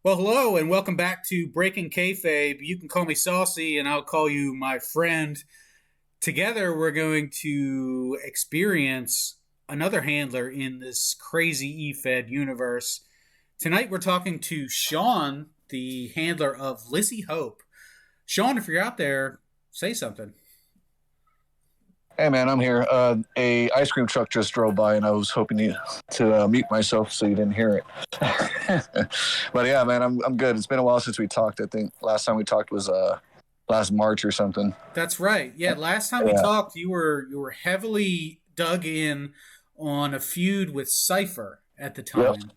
Well, hello, and welcome back to Breaking Kayfabe. You can call me Saucy, and I'll call you my friend. Together, we're going to experience another handler in this crazy efed universe. Tonight, we're talking to Sean, the handler of Lissie Hope. Sean, if you're out there, say something. Hey man, I'm here. A ice cream truck just drove by, and I was hoping to mute myself so you didn't hear it. But yeah, man, I'm good. It's been a while since we talked. I think last time we talked was last March or something. That's right. Yeah, last time we Yeah, talked, you were heavily dug in on a feud with Cypher at the yep, time.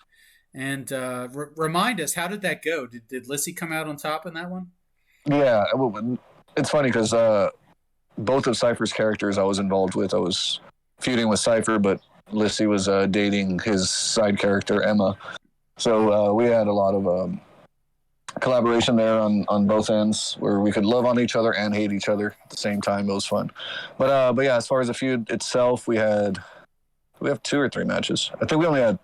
And remind us, how did that go? Did Lissie come out on top in that one? yeah. It's funny because both of Cypher's characters I was involved with. I was feuding with Cypher, but Lissie was dating his side character Emma. So we had a lot of collaboration there on both ends where we could love on each other and hate each other at the same time. It was fun. But yeah, as far as the feud itself, we have 2 or 3 matches. I think we only had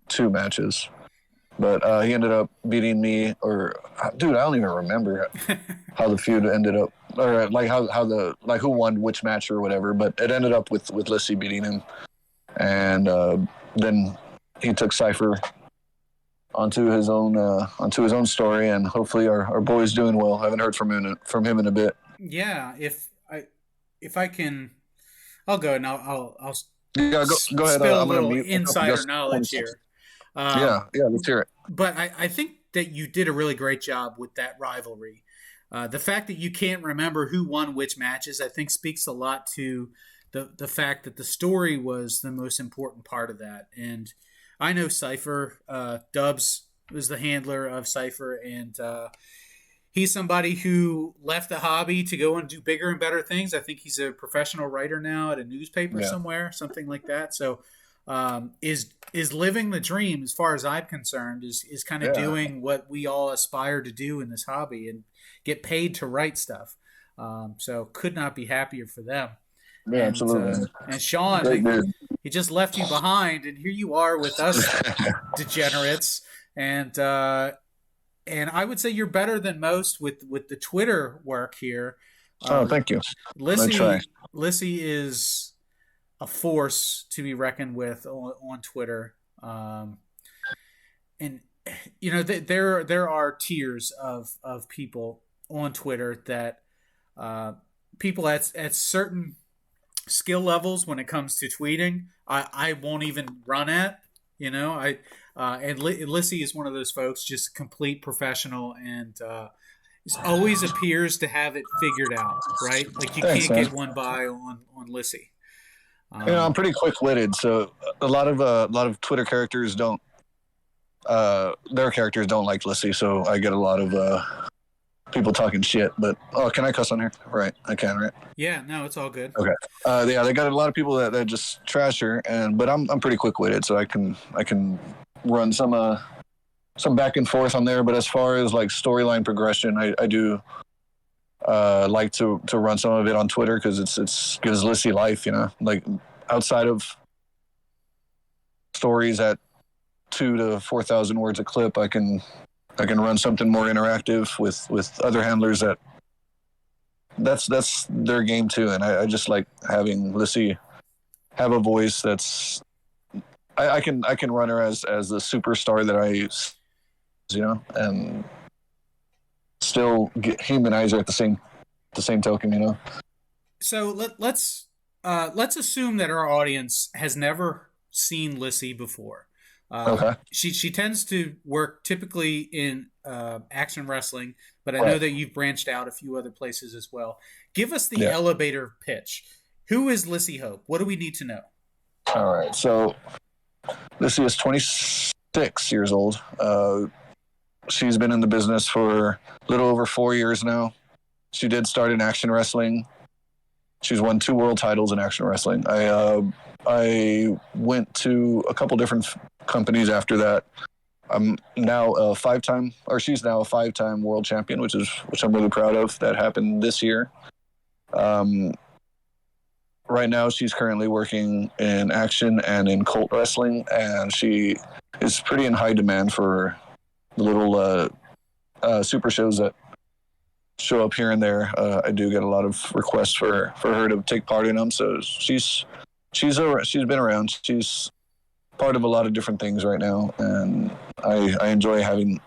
2 matches. But he ended up beating me, or dude, I don't even remember how the feud ended up, or like how the like who won which match or whatever. But it ended up with Lissie beating him, and then he took Cypher onto his own story, and hopefully our boy's doing well. I haven't heard from him in a bit. Yeah, if I can, I'll go and I'll Yeah, go ahead. spill a I'm gonna little mute myself for insider just 20 knowledge seconds. here. Yeah, let's hear it. But I think that you did a really great job with that rivalry. The fact that you can't remember who won which matches, I think, speaks a lot to the fact that the story was the most important part of that. And I know Cypher, Dubs was the handler of Cypher, and he's somebody who left the hobby to go and do bigger and better things. I think he's a professional writer now at a newspaper Yeah, somewhere, something like that. So is living the dream as far as I'm concerned. Is kind of yeah, doing what we all aspire to do in this hobby and get paid to write stuff. So could not be happier for them. yeah, absolutely. And Sean, Great dude. he just left you behind, and here you are with us degenerates. And I would say you're better than most with the Twitter work here. Oh, Uh, thank you. I try. Lissie is a force to be reckoned with on Twitter. And you know there are tiers of people on Twitter that people at certain skill levels when it comes to tweeting I won't even run at. You know, Lissie is one of those folks, just complete professional, and always appears to have it figured out. Right, like you Thanks, can't man. get one by on Lissie. I'm pretty quick-witted, so a lot of Twitter characters don't. Their characters don't like Lissie, so I get a lot of people talking shit. But can I cuss on here? Right, I can, right? Yeah, no, it's all good. Okay. Yeah, they got a lot of people that just trash her, but I'm pretty quick-witted, so I can run some back and forth on there. But as far as like storyline progression, I do like to run some of it on Twitter because it's gives Lissie life, you know. Like outside of stories at 2 to 4,000 words a clip, I can run something more interactive with other handlers that's their game too, and I just like having Lissie have a voice that's I can run her as the superstar that you know, and still humanize her at the same token, you know. So let's assume that our audience has never seen Lissie before. Okay, She tends to work typically in action wrestling, but I know right. that you've branched out a few other places as well. Give us the Yeah. elevator pitch. Who is Lissie Hope? What do we need to know? All right. So Lissie is 26 years old. She's been in the business for a little over 4 years now. She did start in action wrestling. She's won 2 world titles in action wrestling. I went to a couple different companies after that. I'm now a 5-time, or she's now a 5-time world champion, which I'm really proud of. That happened this year. Right now, she's currently working in action and in cult wrestling, and she is pretty in high demand for the little super shows that show up here and there. I do get a lot of requests for her to take part in them. So she's been around. She's part of a lot of different things right now, and I enjoy having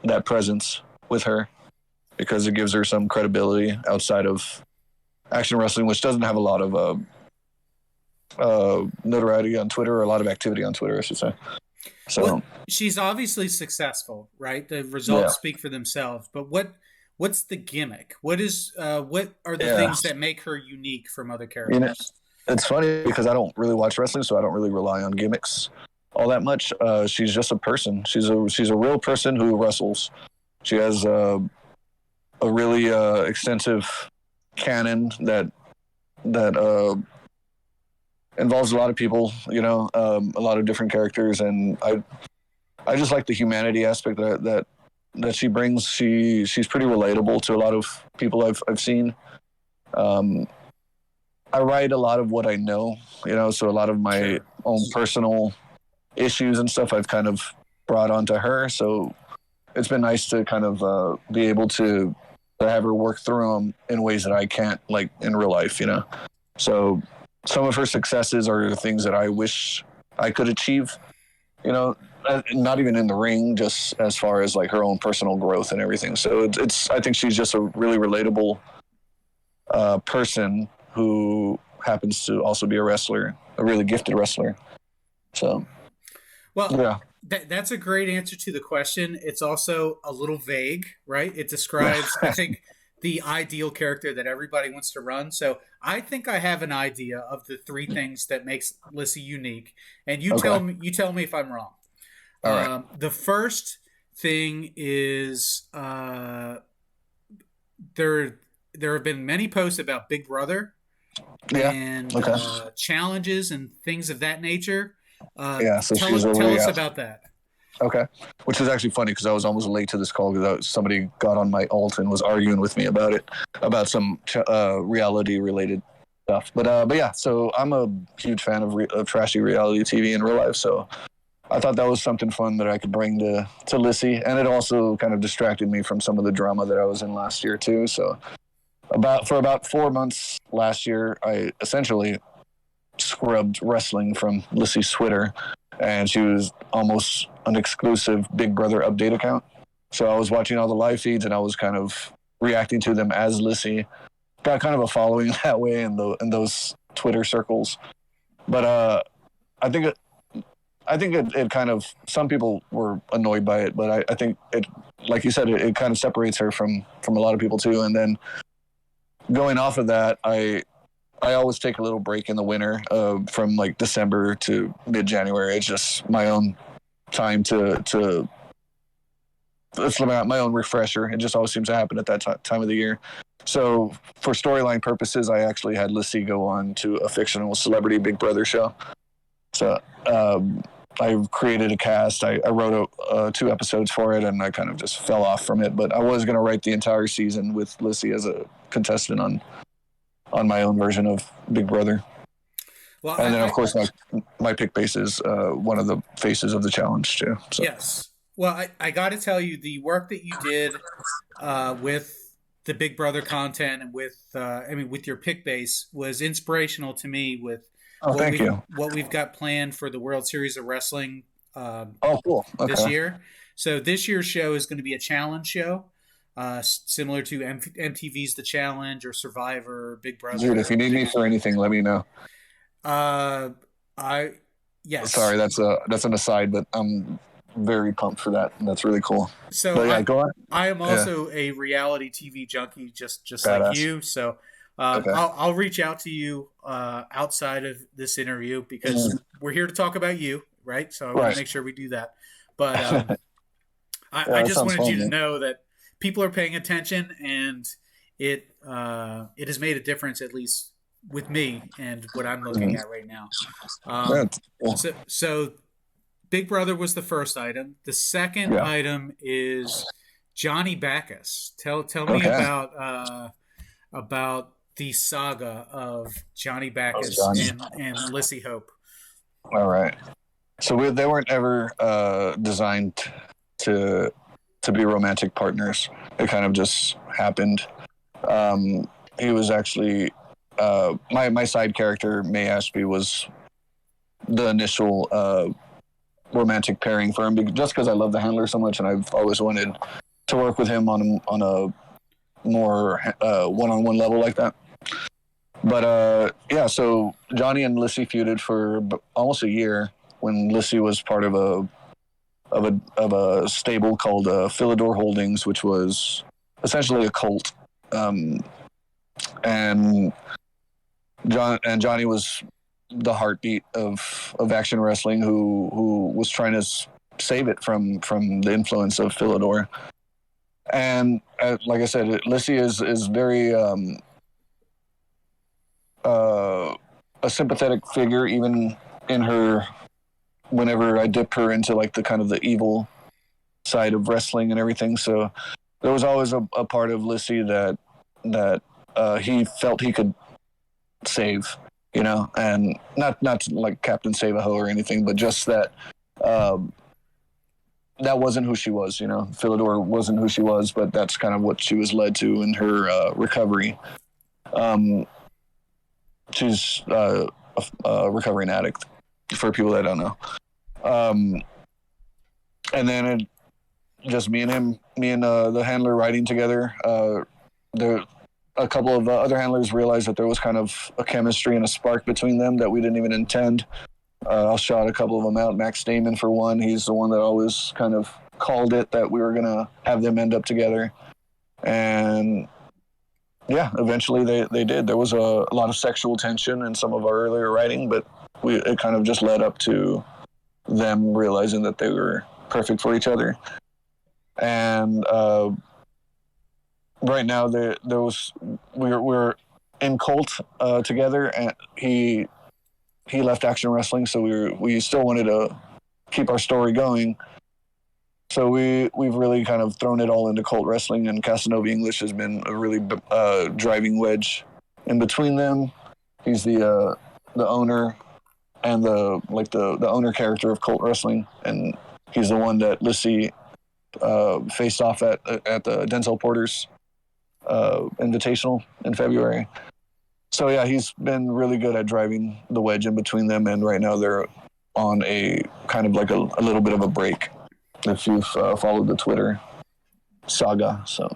that presence with her because it gives her some credibility outside of action wrestling, which doesn't have a lot of notoriety on Twitter, or a lot of activity on Twitter, I should say. So well, she's obviously successful, right? The results speak for themselves. But what's the gimmick? What are the things that make her unique from other characters? You know, it's funny because I don't really watch wrestling, so I don't really rely on gimmicks all that much. She's just a person. She's a real person who wrestles. She has a really extensive canon that involves a lot of people, a lot of different characters, and I just like the humanity aspect that she brings. She's pretty relatable to a lot of people I've seen. I write a lot of what I know, so a lot of my own personal issues and stuff I've kind of brought onto her. So it's been nice to kind of be able to have her work through them in ways that I can't, like in real life, So some of her successes are things that I wish I could achieve, not even in the ring, just as far as like her own personal growth and everything. So I think she's just a really relatable person who happens to also be a wrestler, a really gifted wrestler. So, well, yeah. That's a great answer to the question. It's also a little vague, right? It describes, I think, the ideal character that everybody wants to run. So I think I have an idea of the three things that makes Lissie unique, and you tell me if I'm wrong. All right. The first thing is there have been many posts about Big Brother and challenges and things of that nature. So tell us about that. Okay, which is actually funny because I was almost late to this call because somebody got on my alt and was arguing with me about it, about some reality-related stuff. But yeah, so I'm a huge fan of trashy reality TV in real life, so I thought that was something fun that I could bring to Lissie, and it also kind of distracted me from some of the drama that I was in last year too. So for about 4 months last year, I essentially scrubbed wrestling from Lissie's Twitter, and she was almost an exclusive Big Brother update account. So I was watching all the live feeds, and I was kind of reacting to them as Lissie. Got kind of a following that way in those Twitter circles. But I think it kind of, some people were annoyed by it, but I think it, like you said, it kind of separates her from a lot of people too. And then going off of that, I always take a little break in the winter, from like December to mid-January. It's just my own time to it's my own refresher. It just always seems to happen at that time of the year. So for storyline purposes, I actually had Lissie go on to a fictional celebrity Big Brother show. So I created a cast. I wrote 2 episodes for it, and I kind of just fell off from it. But I was going to write the entire season with Lissie as a contestant on my own version of Big Brother. Well, and then, of course, my pick base is one of the faces of the challenge, too. So. Yes. Well, I got to tell you, the work that you did with the Big Brother content and with your pick base was inspirational to me with what we've got planned for the World Series of Wrestling cool. Okay. This year. So this year's show is going to be a challenge show. Similar to MTV's The Challenge or Survivor, or Big Brother. Dude, if you need me for anything, let me know. Yes. Sorry, that's an aside, but I'm very pumped for that, and that's really cool. So yeah, go on. I am also a reality TV junkie, just Badass. Like you. So I'll reach out to you outside of this interview because we're here to talk about you, right? So I want to make sure we do that. But I just wanted you to know that people are paying attention, and it has made a difference, at least with me and what I'm looking at right now. So Big Brother was the first item. The second item is Johnny Backus. Tell me about the saga of Johnny Backus and Lissie Hope. All right. So they weren't ever designed to be romantic partners. It kind of just happened. He was actually my side character, May Ashby, was the initial romantic pairing for him, just because I love the handler so much, and I've always wanted to work with him on a more one-on-one level like that. But yeah, so Johnny and Lissie feuded for almost a year when Lissie was part of a stable called Philidor Holdings, which was essentially a cult. And Johnny was the heartbeat of Action Wrestling, who was trying to save it from the influence of Philidor. And like I said, Lissie is very a sympathetic figure, even in her. Whenever I dip her into like the kind of the evil side of wrestling and everything, so there was always a part of Lissie that he felt he could save, and not like Captain Save a Ho or anything, but just that that wasn't who she was. Philidor wasn't who she was, but that's kind of what she was led to in her recovery. She's a recovering addict, for people that don't know. And then just me and the handler riding together. A couple of other handlers realized that there was kind of a chemistry and a spark between them that we didn't even intend. I'll shout a couple of them out. Max Damon, for one, he's the one that always kind of called it that we were going to have them end up together. And yeah, eventually they did. There was a lot of sexual tension in some of our earlier writing, but it kind of just led up to them realizing that they were perfect for each other. And right now we're in Colt together, and he left Action Wrestling, so we still wanted to keep our story going. So we've really kind of thrown it all into Colt Wrestling, and Casanova English has been a really driving wedge in between them. He's the owner and the owner character of Colt Wrestling, and he's the one that Lissie faced off at the Denzel Porter's Invitational in February. So yeah, he's been really good at driving the wedge in between them, and right now they're on a kind of like a little bit of a break, if you've followed the Twitter saga. So,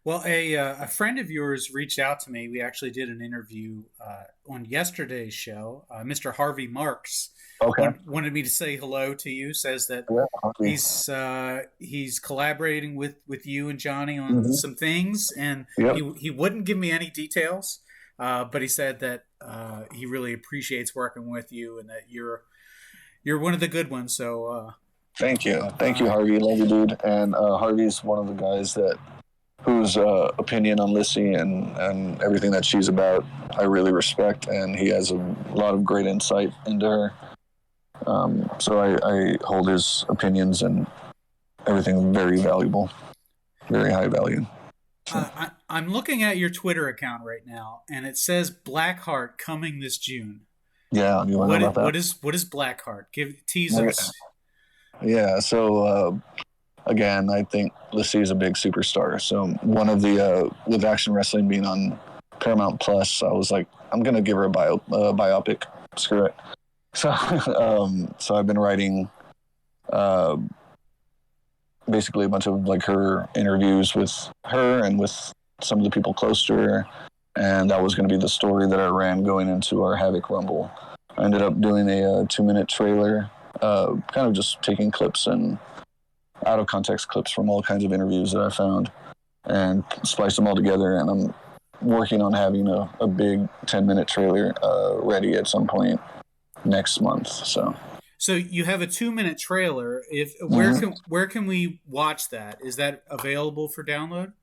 well, a friend of yours reached out to me. We actually did an interview on yesterday's show. Mr. Harvey Marks wanted me to say hello to you. Says that he's collaborating with you and Johnny on some things, and he wouldn't give me any details, but he said that he really appreciates working with you and that you're one of the good ones. So. Thank you, Harvey. Love you, dude. And Harvey's one of the guys whose opinion on Lissie and everything that she's about, I really respect, and he has a lot of great insight into her. So I hold his opinions and everything very valuable, very high value. I'm looking at your Twitter account right now, and it says Blackheart coming this June. Yeah, you want to know about that? What is Blackheart? Tease us. Yeah, so again, I think Lissie is a big superstar. So one of the with Action Wrestling being on Paramount Plus, I was like, I'm gonna give her a biopic. Screw it. So so I've been writing basically a bunch of like her interviews with her and with some of the people close to her, and that was going to be the story that I ran going into our Havoc Rumble. I ended up doing a 2-minute trailer. Kind of just taking clips and out of context clips from all kinds of interviews that I found and spliced them all together. And I'm working on having a big 10-minute trailer ready at some point next month. So you have a 2-minute trailer. Where can we watch that? Is that available for download?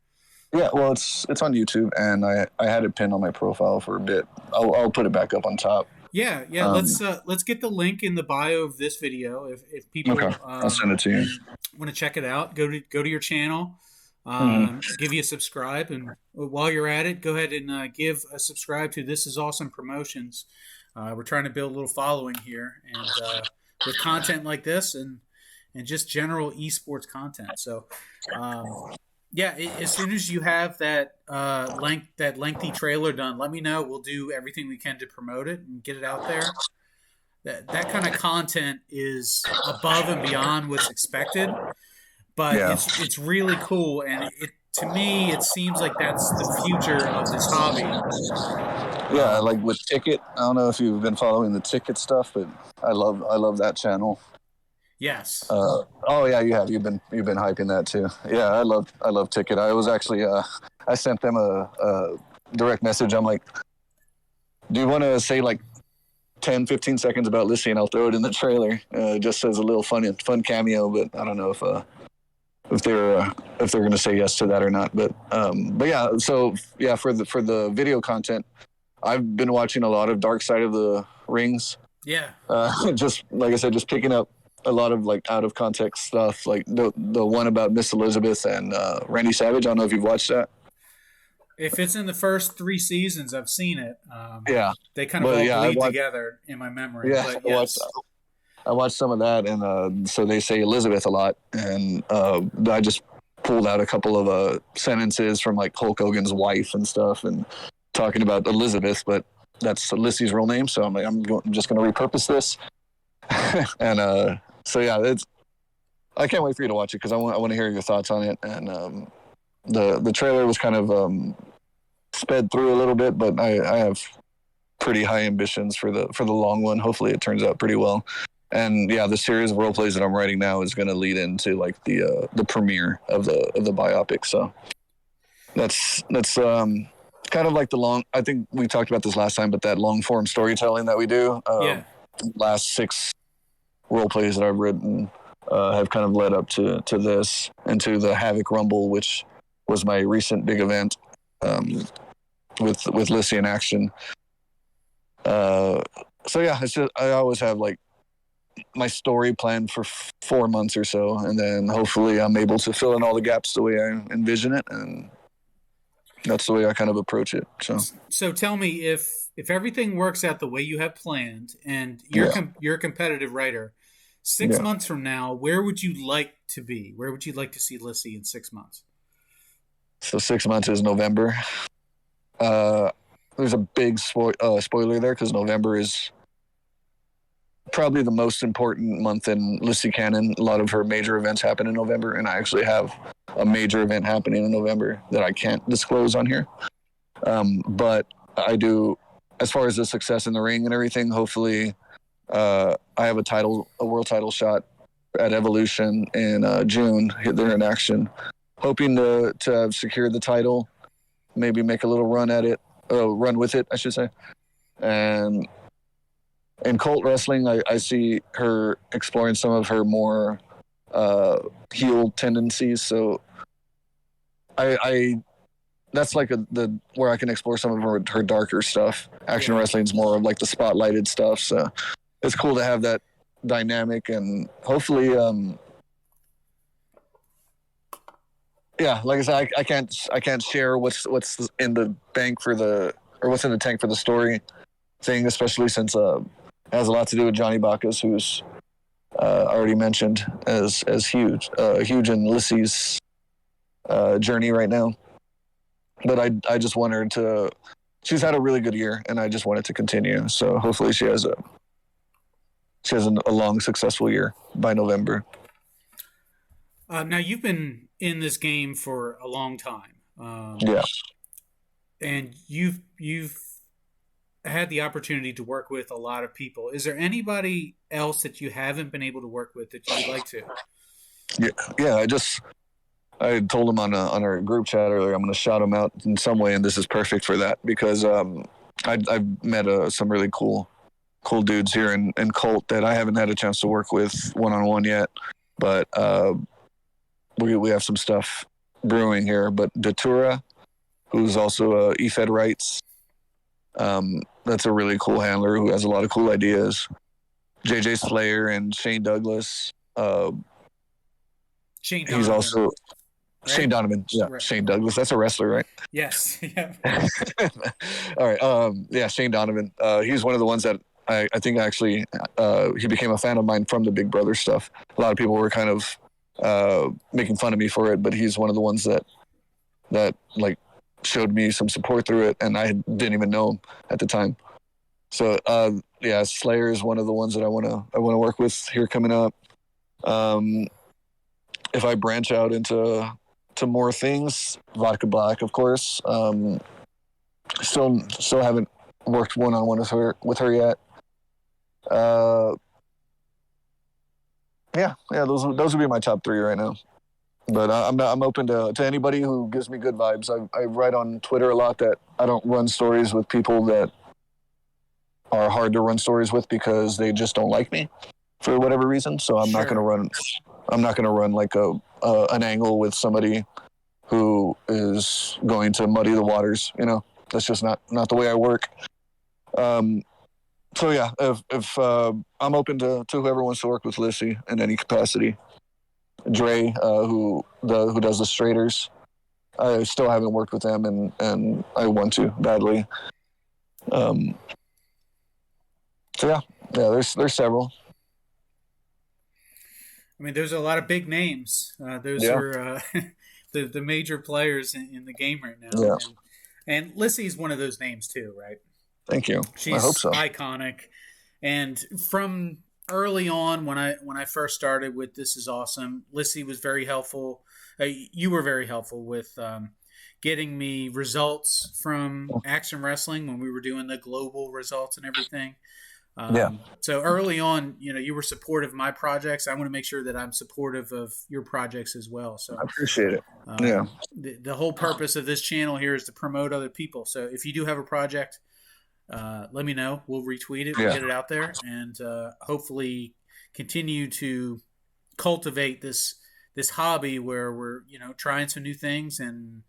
Yeah, well, it's on YouTube, and I had it pinned on my profile for a bit. I'll put it back up on top. Yeah. Let's get the link in the bio of this video. If people I'll send it to you. Want to check it out, go to your channel, give you a subscribe, and while you're at it, go ahead and give a subscribe to This Is Awesome Promotions. We're trying to build a little following here, and with content like this, and and just general esports content. So, yeah, as soon as you have that lengthy trailer done, let me know. We'll do everything we can to promote it and get it out there. That kind of content is above and beyond what's expected, but Yeah. it's really cool, and it to me it seems like that's the future of this hobby. Yeah, like with Ticket. I don't know if you've been following the Ticket stuff, but I love that channel. Yes. Oh yeah, you have. You've been hyping that too. Yeah, I love Ticket. I was actually I sent them a direct message. I'm like, do you want to say like 10, 15 seconds about Lissie, and I'll throw it in the trailer, just as a little fun cameo. But I don't know if they're going to say yes to that or not. But yeah, so yeah, for the video content, I've been watching a lot of Dark Side of the Rings. Yeah. Just like I said, just picking up a lot of like out of context stuff, like the one about Miss Elizabeth and Randy Savage. I don't know if you've watched that. If it's in the first 3 seasons, I've seen it. Yeah, They kind of but all yeah, bleed together in my memory. yeah, But yes. I watched some of that, and so they say Elizabeth a lot, and I just pulled out a couple of sentences from like Hulk Hogan's wife and stuff, and talking about Elizabeth, but that's Lissie's real name, so I'm like, I'm just going to repurpose this, and so yeah, I can't wait for you to watch it because I want to hear your thoughts on it, and the trailer was kind of sped through a little bit, but I have pretty high ambitions for the long one. Hopefully, it turns out pretty well. And yeah, the series of role plays that I'm writing now is going to lead into like the premiere of the biopic. So that's kind of like the long. I think we talked about this last time, but that long form storytelling that we do. Yeah. Last 6 role plays that I've written have kind of led up to this and to the Havoc Rumble, which was my recent big event with Lissie in action. So yeah, it's just I always have like my story planned for 4 months or so, and then hopefully I'm able to fill in all the gaps the way I envision it, and that's the way I kind of approach it. So tell me if everything works out the way you have planned, and you're a competitive writer. 6 months from now, where would you like to be? Where would you like to see Lissie in 6 months? So 6 months is November. There's a big spoiler there because November is probably the most important month in Lissie canon. A lot of her major events happen in November, and I actually have a major event happening in November that I can't disclose on here. But I do, as far as the success in the ring and everything, hopefully I have a world title shot at Evolution in June. They're in action. Hoping to have secured the title, maybe make a little run with it, I should say. And in Colt Wrestling, I see her exploring some of her more heel tendencies. So I that's like where I can explore some of her darker stuff. Action Wrestling's more of like the spotlighted stuff. So it's cool to have that dynamic, and hopefully yeah, like I said, I can't share what's in the bank what's in the tank for the story thing, especially since it has a lot to do with Johnny Bacchus, who's already mentioned as huge in Lissie's journey right now. But I just want her to. She's had a really good year, and I just want it to continue. So hopefully she has a long, successful year by November. Now you've been in this game for a long time, Yeah. and you've had the opportunity to work with a lot of people. Is there anybody else that you haven't been able to work with that you'd like to? Yeah. I told him on our group chat earlier, I'm going to shout him out in some way, and this is perfect for that because I've met some really cool dudes here in Colt that I haven't had a chance to work with one-on-one yet, but we have some stuff brewing here. But Datura, who's also efed rights, that's a really cool handler who has a lot of cool ideas. JJ Slayer and Shane Douglas. Shane Donovan. He's also right? Shane Donovan. Yeah, right. Shane Douglas. That's a wrestler, right? Yes. Yeah. All right. Yeah, Shane Donovan. He's one of the ones that I think actually he became a fan of mine from the Big Brother stuff. A lot of people were kind of making fun of me for it, but he's one of the ones that like showed me some support through it, and I didn't even know him at the time. So yeah, Slayer is one of the ones that I wanna work with here coming up. If I branch out into more things, Vodka Black, of course. Still haven't worked one-on-one with her yet. Yeah, those would be my top 3 right now. But I'm open to anybody who gives me good vibes. I write on Twitter a lot that I don't run stories with people that are hard to run stories with because they just don't like me for whatever reason. So I'm not gonna run like an angle with somebody who is going to muddy the waters. You know, that's just not the way I work. So yeah, if I'm open to whoever wants to work with Lissie in any capacity. Dre, who does the Straighters, I still haven't worked with them, and I want to badly. So yeah, there's several. I mean, there's a lot of big names. Those are the major players in the game right now. Yeah. And Lissie's one of those names too, right? Thank you. She's I hope so. iconic. And from early on, when I first started with This Is Awesome, Lissie was very helpful. You were very helpful with getting me results from Action Wrestling when we were doing the global results and everything. So early on, you were supportive of my projects. I want to make sure that I'm supportive of your projects as well. So I appreciate it. The whole purpose of this channel here is to promote other people. So if you do have a project, let me know. We'll retweet it. We'll get it out there, and hopefully continue to cultivate this hobby where we're trying some new things and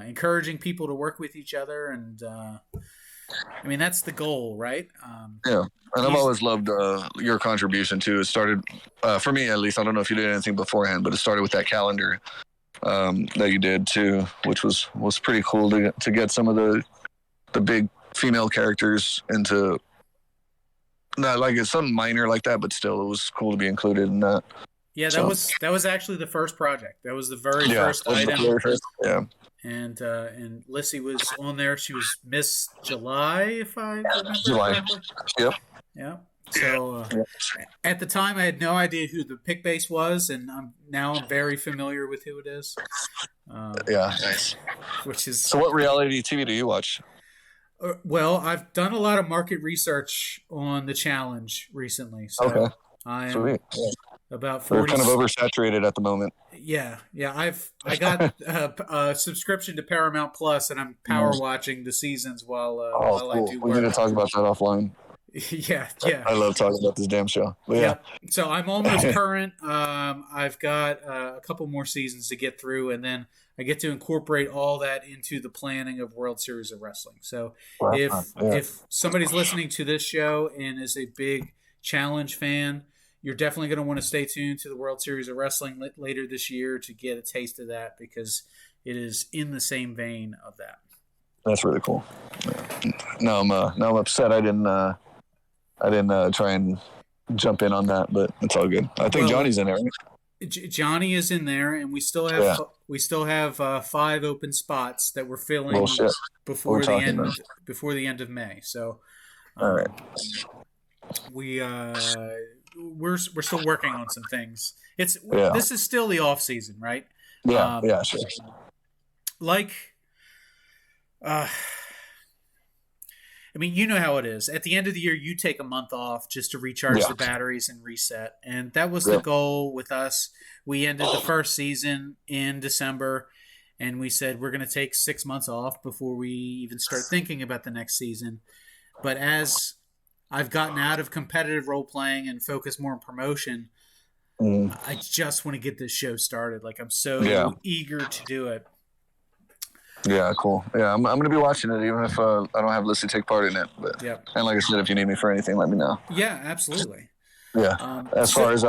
encouraging people to work with each other. And I mean, that's the goal, right? And I've always loved your contribution too. It started for me, at least. I don't know if you did anything beforehand, but it started with that calendar that you did too, which was pretty cool to get some of the big female characters into, not like it's something minor like that, but still it was cool to be included in that. Yeah, that was actually the first project. That was the very first item. And Lissie was on there. She was Miss July, if I remember correctly. Yep. Yeah. So at the time, I had no idea who the pick base was, and I'm very familiar with who it is. Nice. Which is so. What reality TV do you watch? Well, I've done a lot of market research on the challenge recently. So okay. I am Sweet. About 40. They're kind of oversaturated at the moment. Yeah. I got a subscription to Paramount Plus, and I'm power watching the seasons while cool. I do work. We need to talk about that offline. Yeah. I love talking about this damn show. But So I'm almost current. I've got a couple more seasons to get through, and then I get to incorporate all that into the planning of World Series of Wrestling. So if somebody's listening to this show and is a big challenge fan, you're definitely going to want to stay tuned to the World Series of Wrestling later this year to get a taste of that, because it is in the same vein of that. That's really cool. Now I'm upset I didn't try and jump in on that, but it's all good. I think Johnny's in there. Right? Johnny is in there, and we still have 5 open spots that we're filling before the end of May. So, all right, we're still working on some things. This is still the off season, right? Yeah, sure. I mean, you know how it is. At the end of the year, you take a month off just to recharge the batteries and reset. And that was the goal with us. We ended the first season in December, and we said we're going to take 6 months off before we even start thinking about the next season. But as I've gotten out of competitive role-playing and focused more on promotion, I just want to get this show started. Like, I'm so eager to do it. Yeah, cool. Yeah, I'm going to be watching it, even if I don't have Lissie take part in it. But and like I said, if you need me for anything, let me know. Yeah, absolutely. Yeah. As far as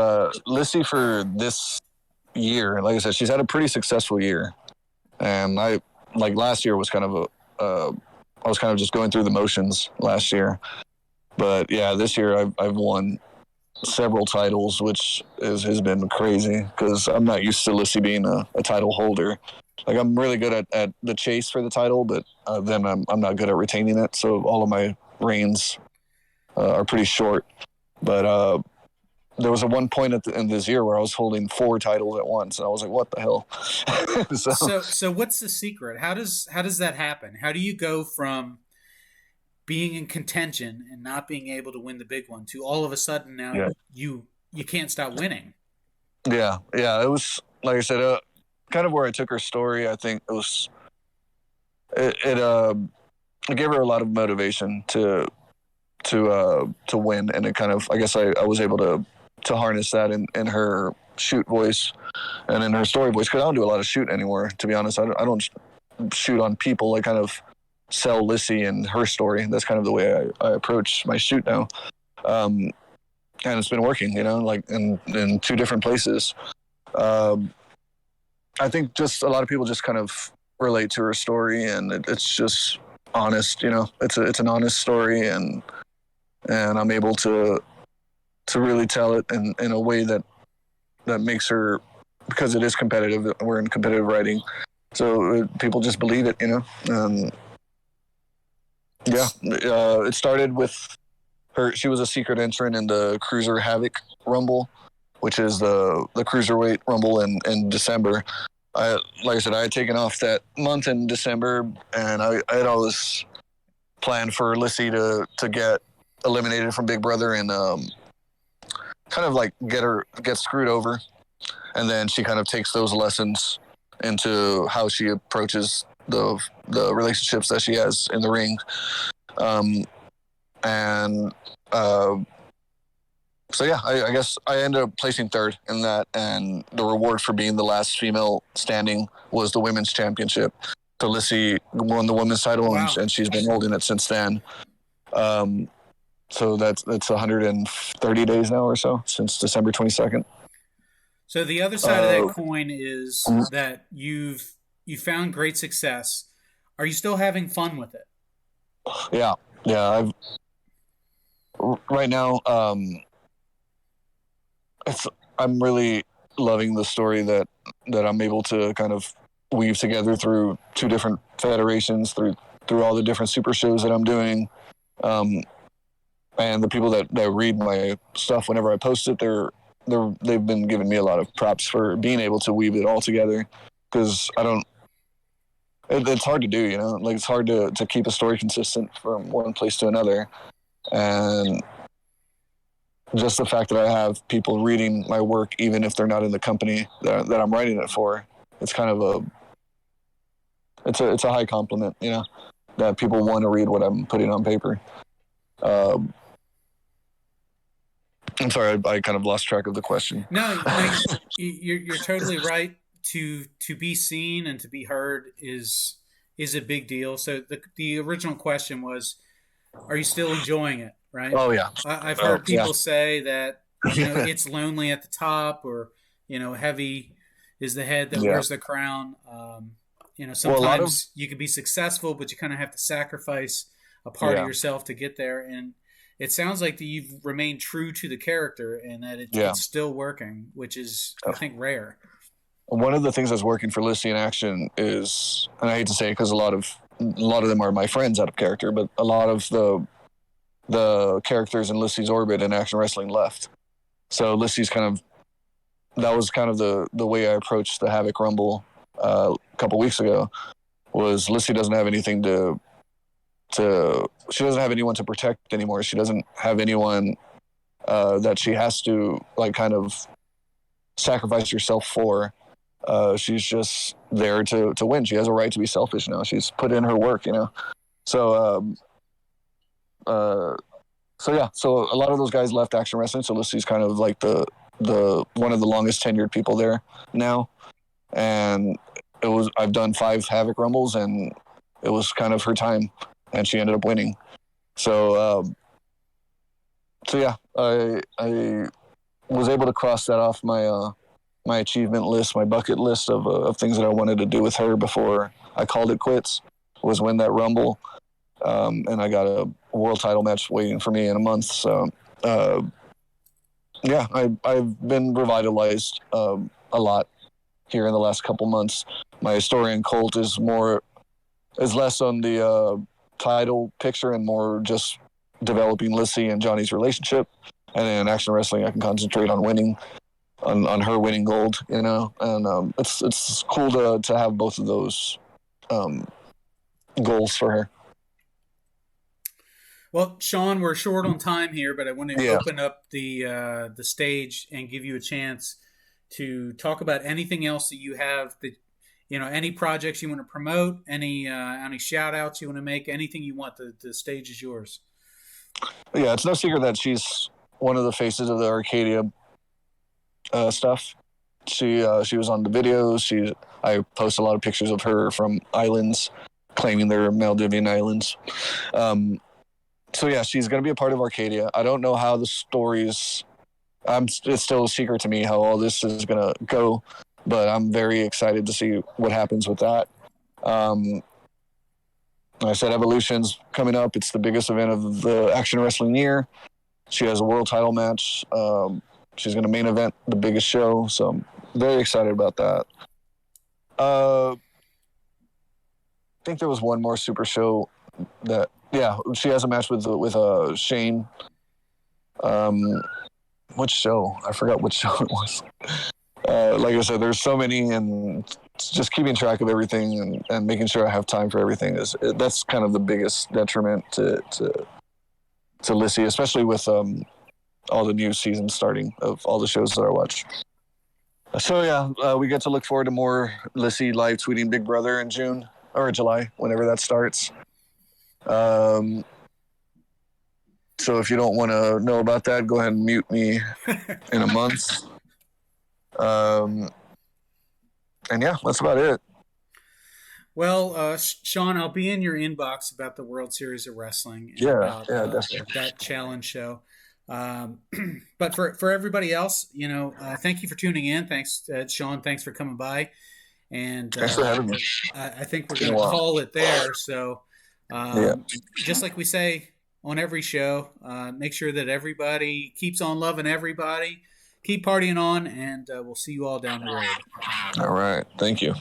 Lissie for this year, like I said, she's had a pretty successful year, and last year was kind of I was kind of just going through the motions last year, But yeah, this year I've won several titles, which has been crazy because I'm not used to Lissie being a title holder. Like I'm really good at the chase for the title, but then I'm not good at retaining it. So all of my reigns are pretty short. But there was a one point at the end of this year where I was holding 4 titles at once, and I was like, "What the hell?" So what's the secret? How does that happen? How do you go from being in contention and not being able to win the big one to all of a sudden now yeah, you can't stop winning? yeah. It was like I said, kind of where I took her story. I think it gave her a lot of motivation to win, and it kind of I guess I was able to harness that in her shoot voice and in her story voice because I don't do a lot of shoot anymore. To be honest, I don't shoot on people. I kind of sell Lissie and her story. That's kind of the way I approach my shoot now. Um, and it's been working, like in 2 different places. Um, I think just a lot of people just kind of relate to her story, and it's just honest. It's an honest story, and I'm able to really tell it in a way that makes her, because it is competitive. We're in competitive writing, so people just believe it. It started with her. She was a secret entrant in the Cruiser Havoc Rumble, which is the cruiserweight Rumble in December. Like I said, I had taken off that month in December, and I had always planned for Lissie to get eliminated from Big Brother and kind of like get screwed over, and then she kind of takes those lessons into how she approaches the relationships that she has in the ring, and so yeah, I guess I ended up placing 3rd in that, and the reward for being the last female standing was the women's championship. So Lissie won the women's title, Wow. and she's been holding it since then. So that's 130 days now or so since December 22nd. So the other side of that coin is that you found great success. Are you still having fun with it? Yeah. Right now, I'm really loving the story that I'm able to kind of weave together through 2 different federations, through all the different super shows that I'm doing, and the people that read my stuff whenever I post it, they've been giving me a lot of props for being able to weave it all together, because it's hard to do, like it's hard to keep a story consistent from one place to another, and just the fact that I have people reading my work, even if they're not in the company that I'm writing it for, it's kind of it's a high compliment, that people want to read what I'm putting on paper. I'm sorry, I kind of lost track of the question. No, you're totally right. To be seen and to be heard is a big deal. So the original question was, are you still enjoying it? Right? Oh yeah. I've heard people yeah. say that it's lonely at the top, or heavy is the head that wears the crown. Sometimes you can be successful, but you kind of have to sacrifice a part of yourself to get there. And it sounds like that you've remained true to the character and that it's still working, which is, I think, rare. One of the things that's working for Lissie in action is, and I hate to say it because a lot of them are my friends out of character, but a lot of the characters in Lissie's orbit in Action Wrestling left. So Lissie's that was kind of the way I approached the Havoc Rumble a couple weeks ago, was Lissie doesn't have anything she doesn't have anyone to protect anymore. She doesn't have anyone that she has to kind of sacrifice herself for. She's just there to win. She has a right to be selfish now. She's put in her work, So so a lot of those guys left Action Wrestling. So Lissie's kind of like the one of the longest tenured people there now, and I've done 5 Havoc Rumbles, and it was kind of her time, and she ended up winning. So yeah, I was able to cross that off my achievement list, my bucket list of things that I wanted to do with her before I called it quits. Was win that Rumble, and I got world title match waiting for me in a month. So, yeah, I've been revitalized a lot here in the last couple months. My story in Colt is less on the title picture and more just developing Lissie and Johnny's relationship. And then Action Wrestling, I can concentrate on winning, on her winning gold, you know. And it's cool to have both of those goals for her. Well, Sean, we're short on time here, but I want to Yeah. open up the stage and give you a chance to talk about anything else that you have, that any projects you want to promote, any shout outs you want to make, anything you want. The stage is yours. Yeah, it's no secret that she's one of the faces of the Arcadia stuff. She was on the videos. I post a lot of pictures of her from islands claiming they're Maldivian islands. So yeah, she's going to be a part of Arcadia. I don't know how the stories. It's still a secret to me how all this is going to go, but I'm very excited to see what happens with that. Like I said, Evolution's coming up. It's the biggest event of the Action Wrestling year. She has a world title match. She's going to main event the biggest show, so I'm very excited about that. I think there was one more super show that, yeah, she has a match with Shane. Which show? I forgot which show it was. Like I said, there's so many, and just keeping track of everything and making sure I have time for everything that's kind of the biggest detriment to Lissie, especially with all the new seasons starting of all the shows that I watch. So yeah, we get to look forward to more Lissie live tweeting Big Brother in June or July, whenever that starts. So if you don't want to know about that, go ahead and mute me in a month. And yeah, that's about it. Well, Sean, I'll be in your inbox about the World Series of Wrestling and Yeah, about definitely. that challenge show. But for everybody else, thank you for tuning in. Thanks, Sean. Thanks for coming by. And Thanks for having me. I think we're going to call it there. So, just like we say on every show, make sure that everybody keeps on loving everybody. Keep partying on, and we'll see you all down the road. All right. Thank you.